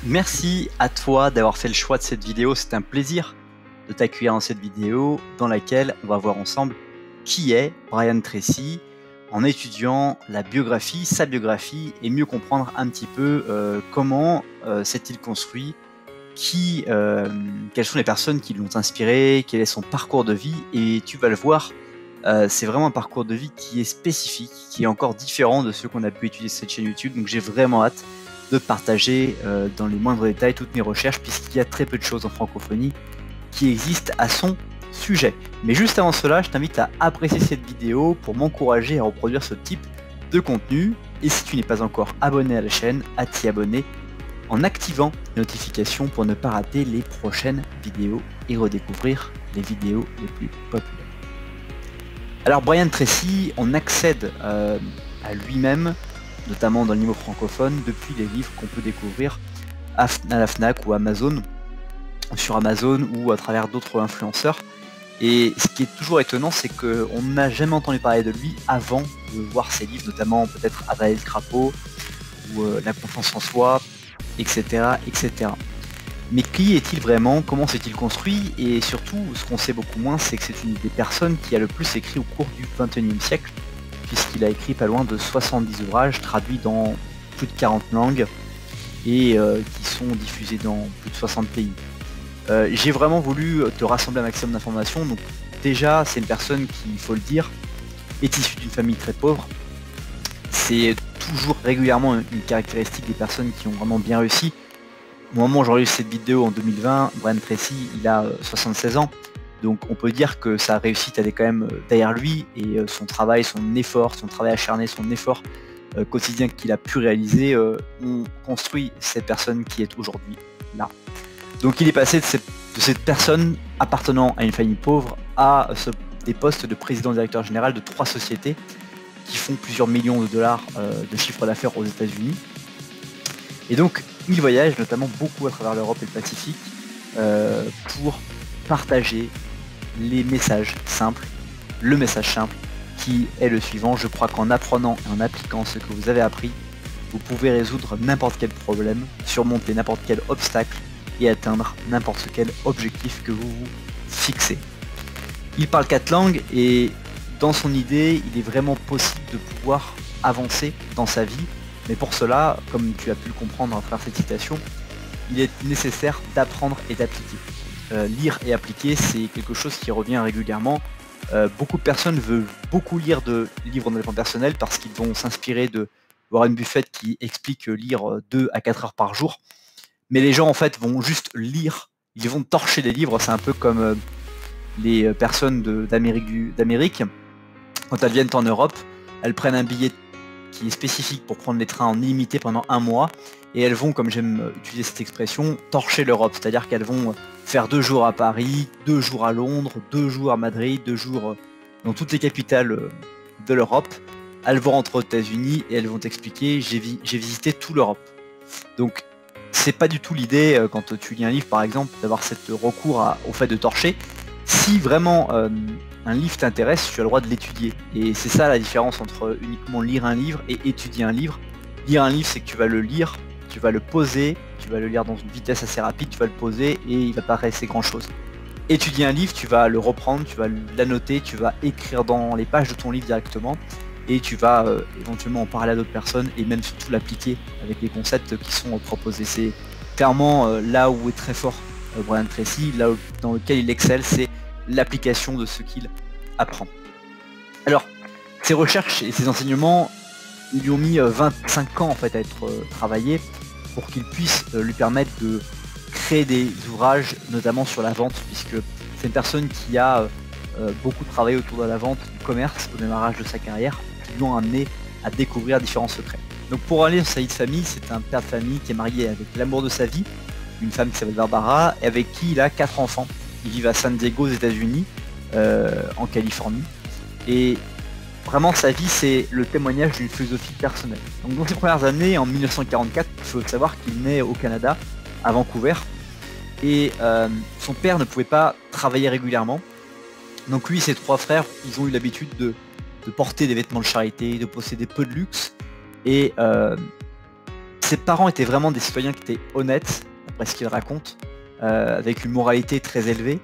Merci à toi d'avoir fait le choix de cette vidéo. C'est un plaisir de t'accueillir dans cette vidéo dans laquelle on va voir ensemble qui est Brian Tracy en étudiant la biographie, sa biographie et mieux comprendre un petit peu comment s'est-il construit, quelles sont les personnes qui l'ont inspiré, quel est son parcours de vie. Et tu vas le voir, c'est vraiment un parcours de vie qui est spécifique, qui est encore différent de ceux qu'on a pu étudier sur cette chaîne YouTube. Donc j'ai vraiment hâte de partager dans les moindres détails toutes mes recherches, puisqu'il y a très peu de choses en francophonie qui existent à son sujet. Mais juste avant cela, je t'invite à apprécier cette vidéo pour m'encourager à reproduire ce type de contenu. Et si tu n'es pas encore abonné à la chaîne, à t'y abonner en activant les notifications pour ne pas rater les prochaines vidéos et redécouvrir les vidéos les plus populaires. Alors Brian Tracy, on accède à lui-même, notamment dans le niveau francophone, depuis les livres qu'on peut découvrir à la Fnac ou Amazon, sur Amazon ou à travers d'autres influenceurs. Et ce qui est toujours étonnant, c'est qu'on n'a jamais entendu parler de lui avant de voir ses livres, notamment peut-être Avaler le crapaud ou La confiance en soi, etc., etc. Mais qui est-il vraiment? Comment s'est-il construit? Et surtout, ce qu'on sait beaucoup moins, c'est que c'est une des personnes qui a le plus écrit au cours du XXIe siècle, puisqu'il a écrit pas loin de 70 ouvrages traduits dans plus de 40 langues et qui sont diffusés dans plus de 60 pays. J'ai vraiment voulu te rassembler un maximum d'informations. Donc déjà, c'est une personne qui, il faut le dire, est issue d'une famille très pauvre. C'est toujours régulièrement une caractéristique des personnes qui ont vraiment bien réussi. Au moment où j'enregistre cette vidéo en 2020, Brian Tracy, il a 76 ans. Donc on peut dire que sa réussite, elle est quand même derrière lui, et son travail, son effort, son travail acharné, son effort quotidien qu'il a pu réaliser ont construit cette personne qui est aujourd'hui là. Donc il est passé de cette personne appartenant à une famille pauvre à des postes de président directeur général de 3 sociétés qui font plusieurs millions de dollars de chiffre d'affaires aux États-Unis. Et donc il voyage notamment beaucoup à travers l'Europe et le Pacifique pour partager les messages simples, le message simple qui est le suivant: je crois qu'en apprenant et en appliquant ce que vous avez appris, vous pouvez résoudre n'importe quel problème, surmonter n'importe quel obstacle et atteindre n'importe quel objectif que vous vous fixez. Il parle 4 langues et dans son idée, il est vraiment possible de pouvoir avancer dans sa vie, mais pour cela, comme tu as pu le comprendre à travers cette citation, il est nécessaire d'apprendre et d'appliquer. Lire et appliquer, c'est quelque chose qui revient régulièrement. Beaucoup de personnes veulent beaucoup lire de livres en développement personnel parce qu'ils vont s'inspirer de Warren Buffett qui explique lire 2 à 4 heures par jour. Mais les gens en fait vont juste lire, ils vont torcher des livres. C'est un peu comme les personnes d'Amérique, quand elles viennent en Europe, elles prennent un billet qui est spécifique pour prendre les trains en illimité pendant 1 mois, et elles vont, comme j'aime utiliser cette expression, torcher l'Europe, c'est-à-dire qu'elles vont faire 2 jours à Paris, 2 jours à Londres, 2 jours à Madrid, 2 jours dans toutes les capitales de l'Europe. Elles vont rentrer aux États-Unis et elles vont t'expliquer: j'ai visité toute l'Europe. Donc c'est pas du tout l'idée quand tu lis un livre par exemple d'avoir cette recours au fait de torcher. Si vraiment un livre t'intéresse, tu as le droit de l'étudier. Et c'est ça la différence entre uniquement lire un livre et étudier un livre. Lire un livre, c'est que tu vas le lire, tu vas le poser, tu vas le lire dans une vitesse assez rapide, tu vas le poser et il va pas rester grand chose. Étudier un livre, tu vas le reprendre, tu vas l'annoter, tu vas écrire dans les pages de ton livre directement, et tu vas éventuellement en parler à d'autres personnes et même surtout l'appliquer avec les concepts qui sont proposés. C'est clairement là où est très fort Brian Tracy, là dans lequel il excelle, c'est l'application de ce qu'il apprend. Alors, ses recherches et ses enseignements, ils lui ont mis 25 ans en fait à être travaillés pour qu'il puisse lui permettre de créer des ouvrages, notamment sur la vente, puisque c'est une personne qui a beaucoup travaillé autour de la vente, du commerce au démarrage de sa carrière, qui lui ont amené à découvrir différents secrets. Donc pour aller dans sa vie de famille, c'est un père de famille qui est marié avec l'amour de sa vie, une femme qui s'appelle Barbara, et avec qui il a 4 enfants. Ils vivent à San Diego aux États-Unis, en Californie. Et vraiment sa vie, c'est le témoignage d'une philosophie personnelle. Donc dans ses premières années, en 1944, il faut savoir qu'il naît au Canada, à Vancouver, et son père ne pouvait pas travailler régulièrement. Donc lui et ses 3 frères, ils ont eu l'habitude de porter des vêtements de charité, de posséder peu de luxe, et ses parents étaient vraiment des citoyens qui étaient honnêtes, d'après ce qu'il raconte, avec une moralité très élevée,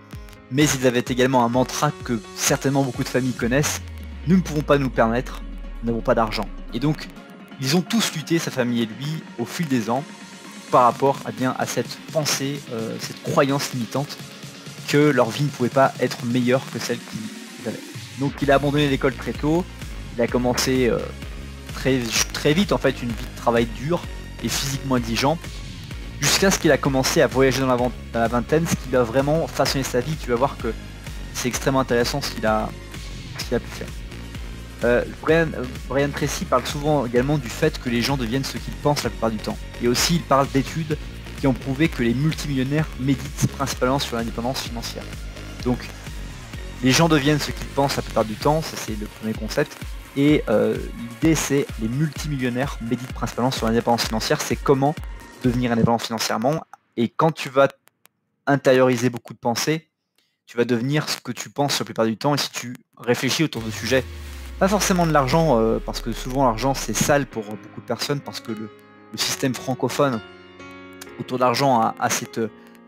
mais ils avaient également un mantra que certainement beaucoup de familles connaissent: nous ne pouvons pas nous permettre, nous n'avons pas d'argent. Et donc, ils ont tous lutté, sa famille et lui, au fil des ans, par rapport à cette pensée, cette croyance limitante que leur vie ne pouvait pas être meilleure que celle qu'ils avaient. Donc il a abandonné l'école très tôt, il a commencé très vite en fait une vie de travail dur et physiquement exigeant, jusqu'à ce qu'il a commencé à voyager dans la vingtaine, ce qui a vraiment façonné sa vie. Tu vas voir que c'est extrêmement intéressant ce qu'il a pu faire. Brian Tracy parle souvent également du fait que les gens deviennent ce qu'ils pensent la plupart du temps. Et aussi il parle d'études qui ont prouvé que les multimillionnaires méditent principalement sur l'indépendance financière. Donc les gens deviennent ce qu'ils pensent la plupart du temps, ça c'est le premier concept. Et l'idée c'est les multimillionnaires méditent principalement sur l'indépendance financière, c'est comment devenir indépendant financièrement. Et quand tu vas intérioriser beaucoup de pensées, tu vas devenir ce que tu penses la plupart du temps. Et si tu réfléchis autour de sujets, pas forcément de l'argent, parce que souvent l'argent c'est sale pour beaucoup de personnes, parce que le système francophone autour de l'argent a cette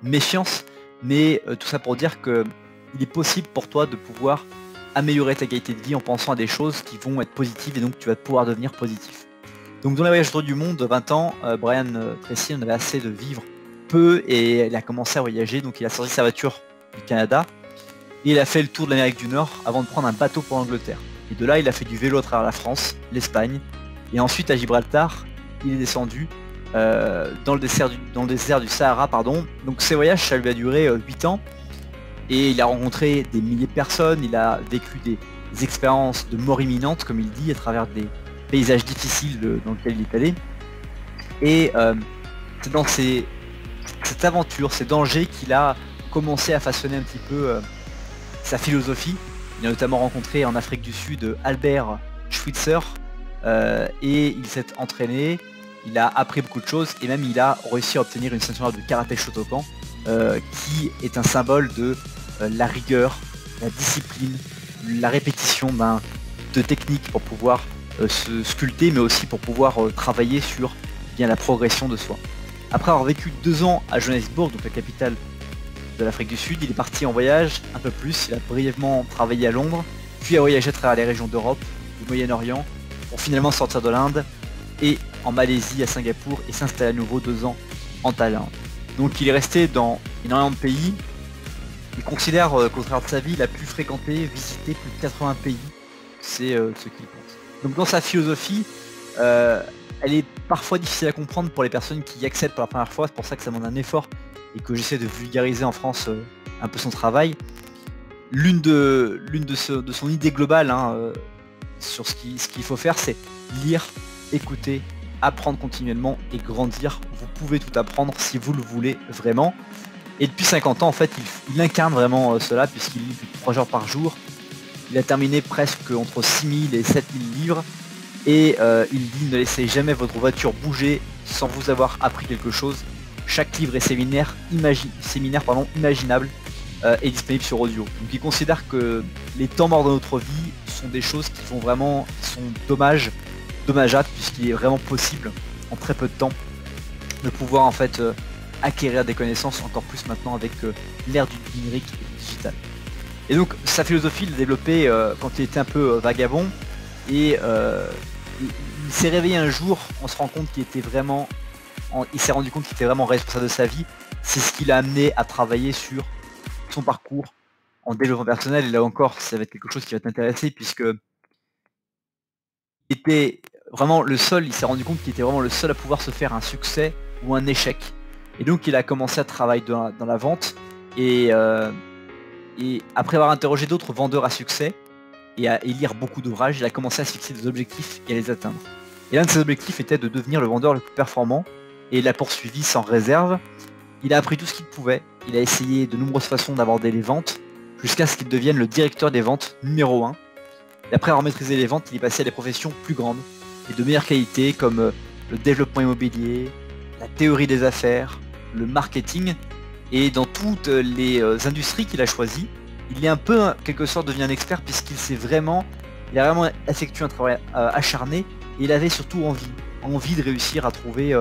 méfiance, mais tout ça pour dire que il est possible pour toi de pouvoir améliorer ta qualité de vie en pensant à des choses qui vont être positives, et donc tu vas pouvoir devenir positif. Donc dans les voyages autour du monde de 20 ans, Brian Tracy en avait assez de vivre peu et il a commencé à voyager. Donc il a sorti sa voiture du Canada et il a fait le tour de l'Amérique du Nord avant de prendre un bateau pour l'Angleterre. Et de là il a fait du vélo à travers la France, l'Espagne, et ensuite à Gibraltar il est descendu dans le désert du Sahara. Donc ces voyages ça lui a duré 8 ans. Et il a rencontré des milliers de personnes, il a vécu des expériences de mort imminente, comme il dit, à travers des paysages difficiles dans lesquels il est allé. Et c'est dans cette aventure, ces dangers, qu'il a commencé à façonner un petit peu sa philosophie. Il a notamment rencontré en Afrique du Sud Albert Schweitzer, et il s'est entraîné, il a appris beaucoup de choses, et même il a réussi à obtenir une ceinture de karaté Shotokan, qui est un symbole de la rigueur, la discipline, la répétition de techniques pour pouvoir se sculpter, mais aussi pour pouvoir travailler sur la progression de soi. Après avoir vécu 2 ans à Johannesburg, donc la capitale de l'Afrique du Sud, il est parti en voyage un peu plus. Il a brièvement travaillé à Londres, puis a voyagé à travers les régions d'Europe, du Moyen-Orient, pour finalement sortir de l'Inde, et en Malaisie, à Singapour, et s'installer à nouveau 2 ans en Thaïlande. Donc il est resté dans énormément de pays. Il considère qu'au travers de sa vie, il a pu fréquenter, visiter plus de 80 pays. C'est ce qu'il pense. Donc dans sa philosophie, elle est parfois difficile à comprendre pour les personnes qui y accèdent pour la première fois. C'est pour ça que ça demande un effort et que j'essaie de vulgariser en France un peu son travail. L'une de son idée globale sur ce qu'il faut faire, c'est lire, écouter, apprendre continuellement et grandir. Vous pouvez tout apprendre si vous le voulez vraiment. Et depuis 50 ans, en fait, il incarne vraiment cela, puisqu'il lit plus de 3 heures par jour. Il a terminé presque entre 6000 et 7000 livres. Et il dit: ne laissez jamais votre voiture bouger sans vous avoir appris quelque chose. Chaque livre et séminaire imaginable est disponible sur audio. Donc il considère que les temps morts de notre vie sont des choses qui sont dommageables, puisqu'il est vraiment possible en très peu de temps de pouvoir en fait acquérir des connaissances, encore plus maintenant avec l'ère du numérique et du digital. Et donc sa philosophie, il l'a développée quand il était un peu vagabond, et il s'est réveillé un jour, on se rend compte qu'il était vraiment, il s'est rendu compte qu'il était vraiment responsable de sa vie. C'est ce qui l'a amené à travailler sur son parcours en développement personnel. Et là encore, ça va être quelque chose qui va t'intéresser, puisque il était vraiment le seul, il s'est rendu compte qu'il était vraiment le seul à pouvoir se faire un succès ou un échec. Et donc il a commencé à travailler dans la vente, et après avoir interrogé d'autres vendeurs à succès et lire beaucoup d'ouvrages, il a commencé à se fixer des objectifs et à les atteindre. Et l'un de ses objectifs était de devenir le vendeur le plus performant, et il l'a poursuivi sans réserve. Il a appris tout ce qu'il pouvait, il a essayé de nombreuses façons d'aborder les ventes, jusqu'à ce qu'il devienne le directeur des ventes numéro 1. Et après avoir maîtrisé les ventes, il est passé à des professions plus grandes et de meilleure qualité, comme le développement immobilier, la théorie des affaires, le marketing. Et dans toutes les industries qu'il a choisies, il est un peu, en quelque sorte, devenu un expert, puisqu'il a vraiment effectué un travail acharné, et il avait surtout envie de réussir à trouver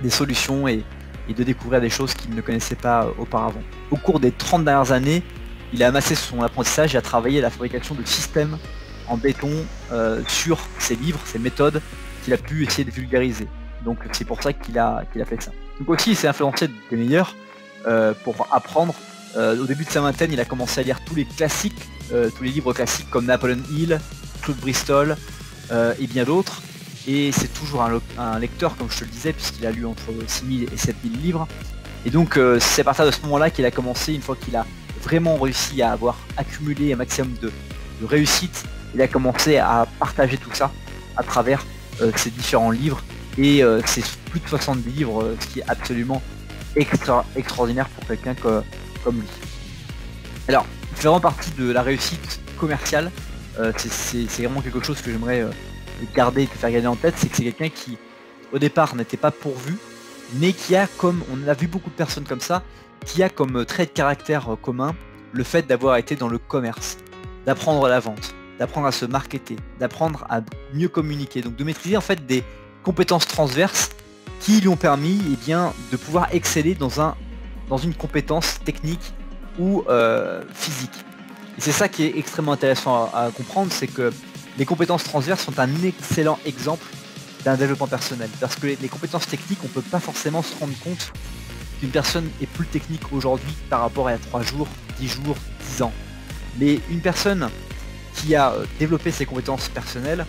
des solutions et de découvrir des choses qu'il ne connaissait pas auparavant. Au cours des 30 dernières années, il a amassé son apprentissage et a travaillé à la fabrication de systèmes en béton sur ses livres, ses méthodes qu'il a pu essayer de vulgariser. Donc c'est pour ça qu'il a fait ça. Donc aussi il s'est influencé des meilleurs pour apprendre. Au début de sa vingtaine, il a commencé à lire tous les classiques, tous les livres classiques comme Napoleon Hill, Claude Bristol et bien d'autres. Et c'est toujours un lecteur, comme je te le disais, puisqu'il a lu entre 6000 et 7000 livres. Et donc c'est à partir de ce moment-là qu'il a commencé, une fois qu'il a vraiment réussi à avoir accumulé un maximum de réussite, il a commencé à partager tout ça à travers ses différents livres et ses plus de 70 livres, ce qui est absolument extraordinaire pour quelqu'un comme lui. Alors, il fait vraiment partie de la réussite commerciale. C'est vraiment quelque chose que j'aimerais garder et te faire garder en tête, c'est que c'est quelqu'un qui, au départ, n'était pas pourvu, mais qui a, comme on a vu beaucoup de personnes comme ça, qui a comme trait de caractère commun le fait d'avoir été dans le commerce, d'apprendre la vente, d'apprendre à se marketer, d'apprendre à mieux communiquer, donc de maîtriser en fait des compétences transverses qui lui ont permis de pouvoir exceller dans une compétence technique ou physique. Et c'est ça qui est extrêmement intéressant à comprendre, c'est que les compétences transverses sont un excellent exemple d'un développement personnel. Parce que les compétences techniques, on ne peut pas forcément se rendre compte qu'une personne est plus technique aujourd'hui par rapport à il y a 3 jours, 10 jours, 10 ans. Mais une personne qui a développé ses compétences personnelles,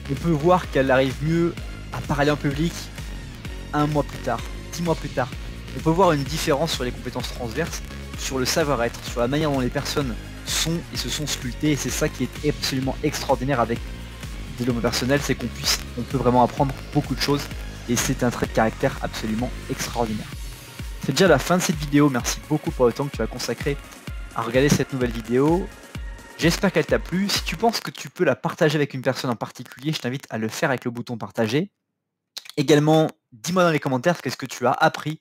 on peut voir qu'elle arrive mieux à parler en public 1 mois plus tard, 10 mois plus tard. On peut voir une différence sur les compétences transverses, sur le savoir-être, sur la manière dont les personnes sont et se sont sculptées, et c'est ça qui est absolument extraordinaire avec le développement personnel, c'est qu'on peut vraiment apprendre beaucoup de choses, et c'est un trait de caractère absolument extraordinaire. C'est déjà la fin de cette vidéo, merci beaucoup pour le temps que tu as consacré à regarder cette nouvelle vidéo. J'espère qu'elle t'a plu. Si tu penses que tu peux la partager avec une personne en particulier, je t'invite à le faire avec le bouton partager. Également, dis-moi dans les commentaires qu'est-ce que tu as appris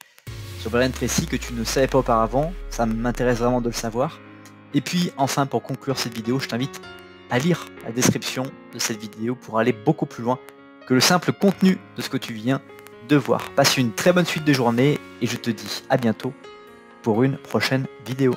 sur Brian Tracy que tu ne savais pas auparavant, ça m'intéresse vraiment de le savoir. Et puis enfin, pour conclure cette vidéo, je t'invite à lire la description de cette vidéo pour aller beaucoup plus loin que le simple contenu de ce que tu viens de voir. Passe une très bonne suite de journée et je te dis à bientôt pour une prochaine vidéo.